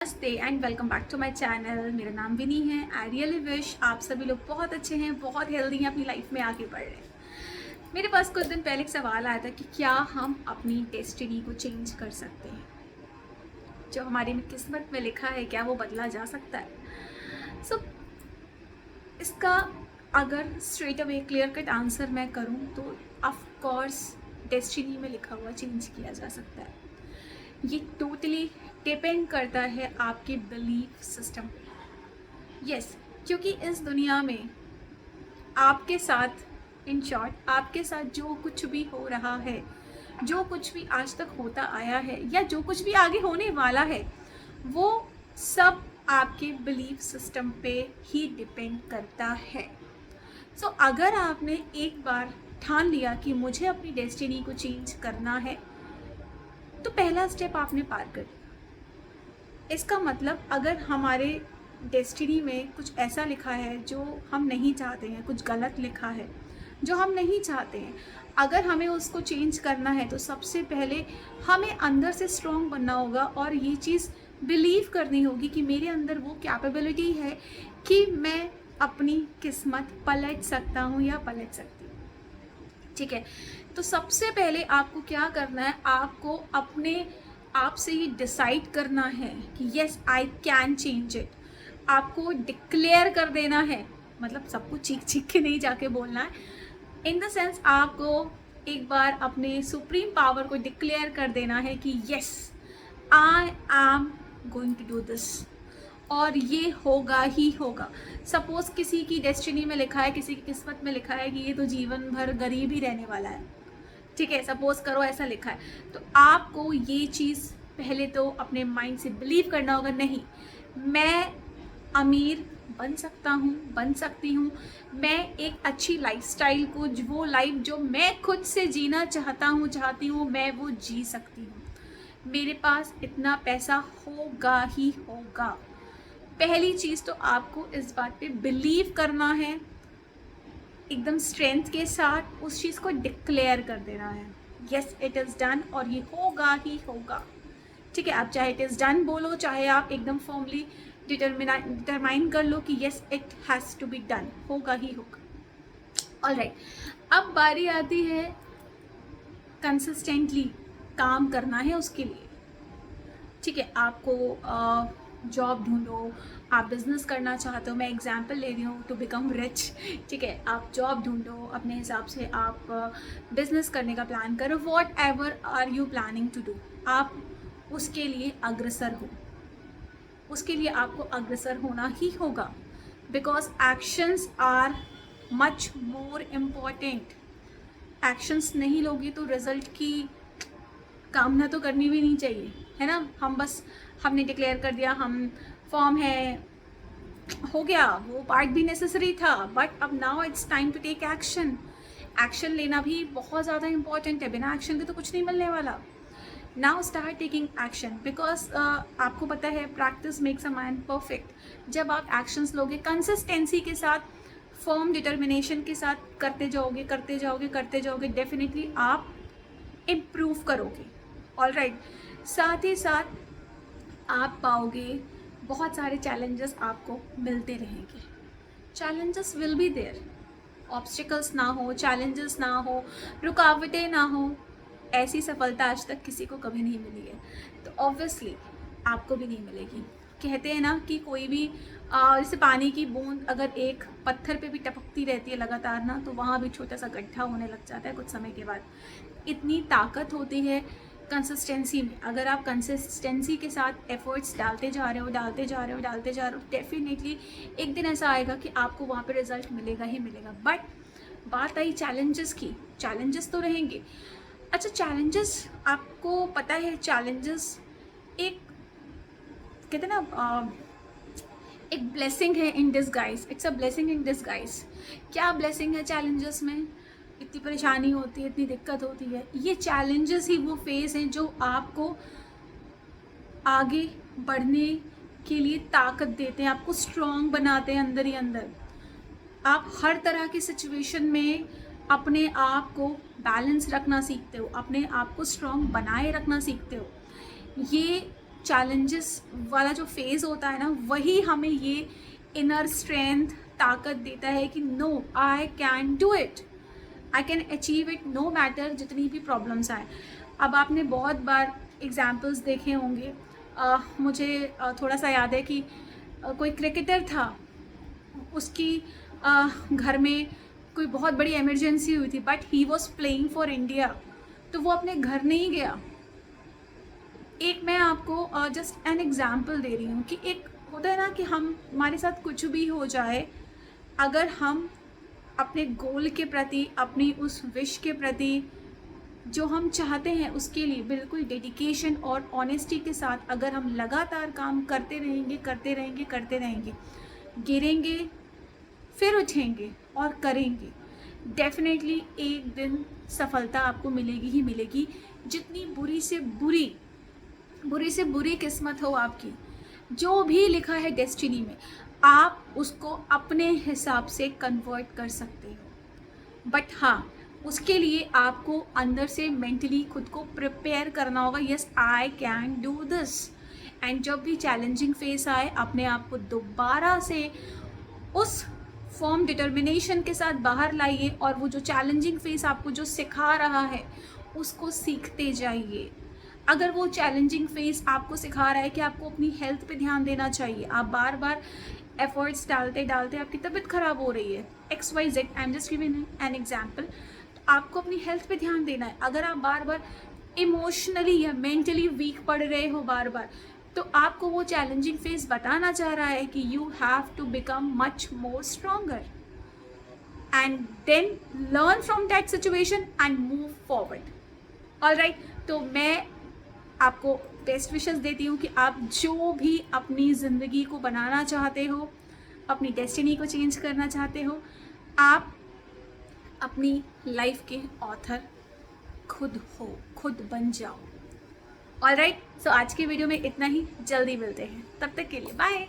नमस्ते and welcome back to my channel. मेरा नाम विनी है। आई रियली विश आप सभी लोग बहुत अच्छे हैं, बहुत हेल्दी हैं, अपनी लाइफ में आगे बढ़ रहे हैं। मेरे पास कुछ दिन पहले एक सवाल आया था कि क्या हम अपनी डेस्टिनी को चेंज कर सकते हैं? जो हमारी में किस्मत में लिखा है, क्या वो बदला जा सकता है? सो इसका अगर straight away clear cut answer मैं करूँ तो ऑफ कोर्स डेस्टिनी में लिखा हुआ चेंज किया जा सकता है। ये टोटली डिपेंड करता है आपके बिलीफ सिस्टम पे। यस, क्योंकि इस दुनिया में आपके साथ, इन शॉर्ट आपके साथ जो कुछ भी हो रहा है, जो कुछ भी आज तक होता आया है या जो कुछ भी आगे होने वाला है, वो सब आपके बिलीफ सिस्टम पे ही डिपेंड करता है। सो अगर आपने एक बार ठान लिया कि मुझे अपनी डेस्टिनी को चेंज करना है, तो पहला स्टेप आपने पार कर लिया। इसका मतलब अगर हमारे डेस्टिनी में कुछ ऐसा लिखा है जो हम नहीं चाहते हैं, कुछ गलत लिखा है जो हम नहीं चाहते हैं, अगर हमें उसको चेंज करना है तो सबसे पहले हमें अंदर से स्ट्रॉन्ग बनना होगा और ये चीज़ बिलीव करनी होगी कि मेरे अंदर वो कैपेबिलिटी है कि मैं अपनी किस्मत पलट सकता हूँ या पलट सकती हूँ। ठीक है, तो सबसे पहले आपको क्या करना है, आपको अपने आप से ये डिसाइड करना है कि yes I can change it. आपको डिक्लेयर कर देना है, मतलब सब कुछ चीख चीख के नहीं जाके बोलना है। इन द सेंस आपको एक बार अपने सुप्रीम पावर को डिक्लेयर कर देना है कि yes I am going to do this, और ये होगा ही होगा। सपोज किसी की डेस्टिनी में लिखा है, किसी की किस्मत में लिखा है कि ये तो जीवन भर गरीब ही रहने वाला है। ठीक है, सपोज करो ऐसा लिखा है, तो आपको ये चीज़ पहले तो अपने माइंड से बिलीव करना होगा, नहीं मैं अमीर बन सकता हूँ, बन सकती हूँ। मैं एक अच्छी लाइफस्टाइल को, वो लाइफ जो मैं खुद से जीना चाहता हूँ, चाहती हूँ, मैं वो जी सकती हूँ। मेरे पास इतना पैसा होगा ही होगा। पहली चीज़ तो आपको इस बात पे बिलीव करना है, एकदम स्ट्रेंथ के साथ उस चीज़ को डिक्लेयर कर देना है, यस इट इज़ डन, और ये होगा ही होगा। ठीक है, आप चाहे इट इज़ डन बोलो, चाहे आप एकदम फॉर्मली डिटरमाइन कर लो कि yes it has to be done, होगा ही होगा। ऑलराइट, अब बारी आती है कंसिस्टेंटली काम करना है उसके लिए। ठीक है, आपको जॉब ढूंढो, आप बिज़नेस करना चाहते हो, मैं एग्जांपल ले रही हूँ टू बिकम रिच। ठीक है, आप जॉब ढूंढो, अपने हिसाब से आप बिज़नेस करने का प्लान करो, whatever are you planning to do, आप उसके लिए अग्रसर हो, उसके लिए आपको अग्रसर होना ही होगा। Because actions are much more important. Actions नहीं लोगे तो रिजल्ट की कामना तो करनी भी नहीं चाहिए, है ना। हम बस, हमने डिक्लेयर कर दिया, हम फॉर्म है, हो गया, वो पार्ट भी नेसेसरी था, बट अब now it's time to take action. Action लेना भी बहुत ज़्यादा इंपॉर्टेंट है, बिना एक्शन के तो कुछ नहीं मिलने वाला। Now start taking action, because आपको पता है practice makes a man perfect. जब आप एक्शंस लोगे कंसिस्टेंसी के साथ, फर्म डिटर्मिनेशन के साथ करते जाओगे, करते जाओगे, करते जाओगे, डेफिनेटली आप इम्प्रूव करोगे। ऑलराइट, साथ ही साथ आप पाओगे बहुत सारे चैलेंजेस आपको मिलते रहेंगे। Challenges will be there, obstacles ना हो, चैलेंजेस ना हो, रुकावटें ना हो, ऐसी सफलता आज तक किसी को कभी नहीं मिली है, तो ऑब्वियसली आपको भी नहीं मिलेगी। कहते हैं ना कि कोई भी जैसे पानी की बूंद अगर एक पत्थर पे भी टपकती रहती है लगातार ना, तो वहाँ भी छोटा सा गड्ढा होने लग जाता है कुछ समय के बाद। इतनी ताकत होती है कंसिस्टेंसी में। अगर आप कंसिस्टेंसी के साथ एफर्ट्स डालते जा रहे हो, डालते जा रहे हो, डालते जा रहे हो, डेफिनेटली एक दिन ऐसा आएगा कि आपको वहाँ पे रिजल्ट मिलेगा ही मिलेगा। बट बात आई चैलेंजेस की, चैलेंजेस तो रहेंगे। अच्छा, चैलेंजेस आपको पता है, चैलेंजेस एक, कहते हैं ना, एक ब्लेसिंग है इन disguise, it's a blessing in disguise. क्या ब्लेसिंग है चैलेंजेस में? इतनी परेशानी होती है, इतनी दिक्कत होती है, ये चैलेंजेस ही वो फेज हैं जो आपको आगे बढ़ने के लिए ताकत देते हैं, आपको स्ट्रॉन्ग बनाते हैं अंदर ही अंदर। आप हर तरह की सिचुएशन में अपने आप को बैलेंस रखना सीखते हो, अपने आप को स्ट्रॉन्ग बनाए रखना सीखते हो। ये चैलेंजेस वाला जो फेज़ होता है ना, वही हमें ये इनर स्ट्रेंथ, ताकत देता है कि no, I can do it, I can achieve it, no matter जितनी भी प्रॉब्लम्स आए। अब आपने बहुत बार एग्जाम्पल्स देखे होंगे। मुझे थोड़ा सा याद है कि कोई क्रिकेटर था, उसकी घर में कोई बहुत बड़ी इमरजेंसी हुई थी, but he was playing for India, तो वो अपने घर नहीं गया। एक मैं आपको जस्ट एन एग्जाम्पल दे रही हूँ कि एक होता है ना कि हमारे साथ कुछ भी हो जाए, अगर हम अपने गोल के प्रति, अपनी उस विश के प्रति, जो हम चाहते हैं उसके लिए बिल्कुल डेडिकेशन और ऑनेस्टी के साथ अगर हम लगातार काम करते रहेंगे, करते रहेंगे, करते रहेंगे, गिरेंगे फिर उठेंगे और करेंगे, डेफिनेटली एक दिन सफलता आपको मिलेगी ही मिलेगी। जितनी बुरी से बुरी किस्मत हो आपकी, जो भी लिखा है डेस्टिनी में, आप उसको अपने हिसाब से कन्वर्ट कर सकते हो। बट हाँ, उसके लिए आपको अंदर से मेंटली खुद को प्रिपेयर करना होगा। Yes, I can do this. And जब भी चैलेंजिंग फेस आए, अपने आप को दोबारा से उस फॉर्म डिटर्मिनेशन के साथ बाहर लाइए, और वो जो चैलेंजिंग फेस आपको जो सिखा रहा है उसको सीखते जाइए। अगर वो चैलेंजिंग फेस आपको सिखा रहा है कि आपको अपनी हेल्थ पे ध्यान देना चाहिए, आप बार बार एफर्ट्स डालते डालते आपकी तबीयत ख़राब हो रही है, XYZ, I am just giving an example, तो आपको अपनी हेल्थ पे ध्यान देना है। अगर आप बार बार इमोशनली या मेंटली वीक पड़ रहे हो बार बार, तो आपको वो चैलेंजिंग फेस बताना चाह रहा है कि you have to become much more stronger and then learn from that situation and move forward. Alright, तो मैं आपको बेस्ट विशेस देती हूँ कि आप जो भी अपनी ज़िंदगी को बनाना चाहते हो, अपनी डेस्टिनी को चेंज करना चाहते हो, आप अपनी लाइफ के ऑथर खुद हो, खुद बन जाओ। ऑलराइट, सो आज की वीडियो में इतना ही, जल्दी मिलते हैं, तब तक के लिए बाय।